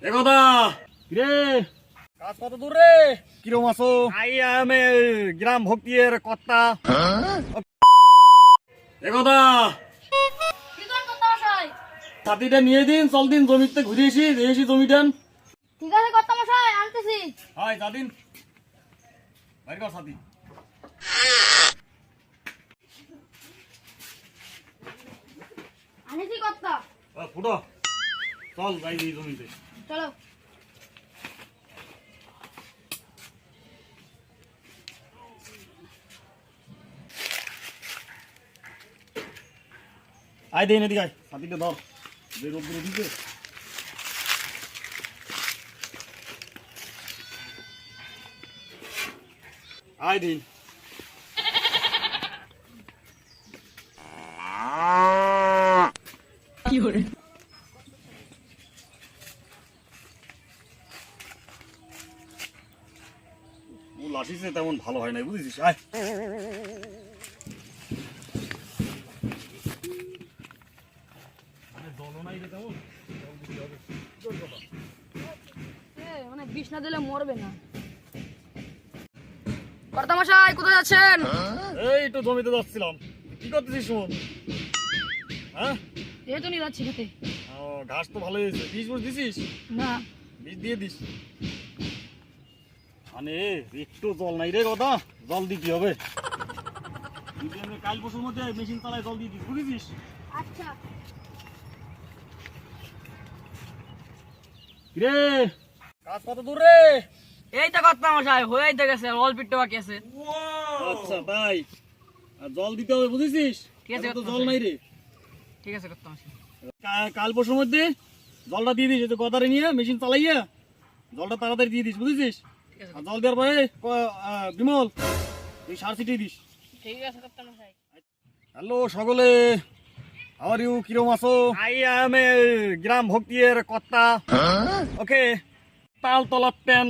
একদা রে কাজ কত দূর রে? কিরম আছো? আই এম এ গ্রাম ভক্তির কর্তা। একদা সাথীটা নিয়ে দিন, চল দিন জমিতে ঘুরে এসি জমিটান। ঠিক আছে কর্তা মশাই, আনতেছি। হয় যা দিন বাইর কর সাথী। আনেছি কর্তা। ফুটো চল যাই এই জমিতে। চলো। আয় দেন এদিকে আয়, সাথীটা ধর যে রোদ্দুর দিতে। আয় দিন ও লাঠিছে তেমন ভালো হয় নাই বুঝেছিস। আয় মানে বিষ না দিলে মরবে না। কর্তা মশাই কোথায় যাচ্ছেন? এই তো জমিতে যাচ্ছিলাম। কি করতেছিস সুমন? হ্যাঁ এই তো নিয়ে যাচ্ছি খেতে। ও, ঘাস তো ভালো হয়েছে। বীজ দিছিস? না। বীজ দিয়ে দিস। মানে একটু জল নাই রে কথা, জল দিতে হবে। কাল পরশুর মধ্যে মেশিন চালায় জল দিয়ে দিস বুঝেছিস। আচ্ছা। রে কাজ কত দূর রে? এই তো কর্তা মশাই হয়েই তো গেছে, অল্প একটু বাকি আছে। আচ্ছা তাই, আর জল দিতে হবে বুঝেছিস। ঠিক আছে, এখন তো জল নাই রে। ঠিক আছে কর্তা মশাই। কাল পরশুর মধ্যে জলটা দিয়ে দিস, গদারে নিয়ে মেশিন চালাইয়া জলটা তাড়াতাড়ি দিয়ে দিস বুঝেছিস। আর জল দেওয়ার পরে বিমল তুই সার ছিটিয়ে দিস। ঠিক আছে কর্তা মশাই। হ্যালো সকলে, হাউ আর ইউ? কিরম আছো? আই এম এ গ্রাম ভক্তির কর্তা। ওকে, তালতলা পেন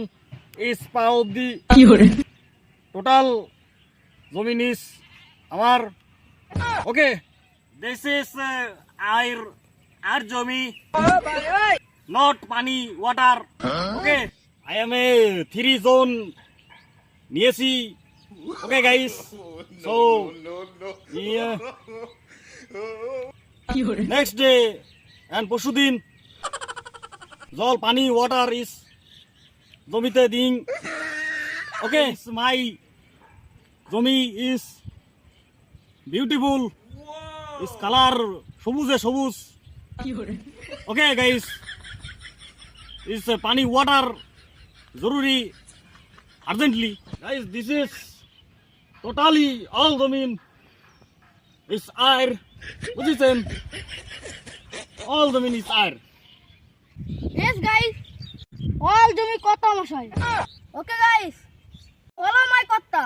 ইজ পাউড দি টোটাল জমিন ইজ আমার। ওকে, দিস ইজ আর জমি, নট পানি water. Okay, I am a 3 zone নিয়েছি। Okay guys, so next day and পরশু দিন জল পানি ওয়াটার ইজ জমিতে দিন। ওকে, মাই জমি ইজ বিউটিফুল, ইজ কালার সবুজে সবুজ। ওকে গাইস, ইজ পানি ওয়াটার জরুরি urgently. Guys, this is totally all জমিন is air. বুঝেছেন? all জমিন is air. Yes guys, all জমি কর্তা মশাই। Okay guys, follow my কর্তা।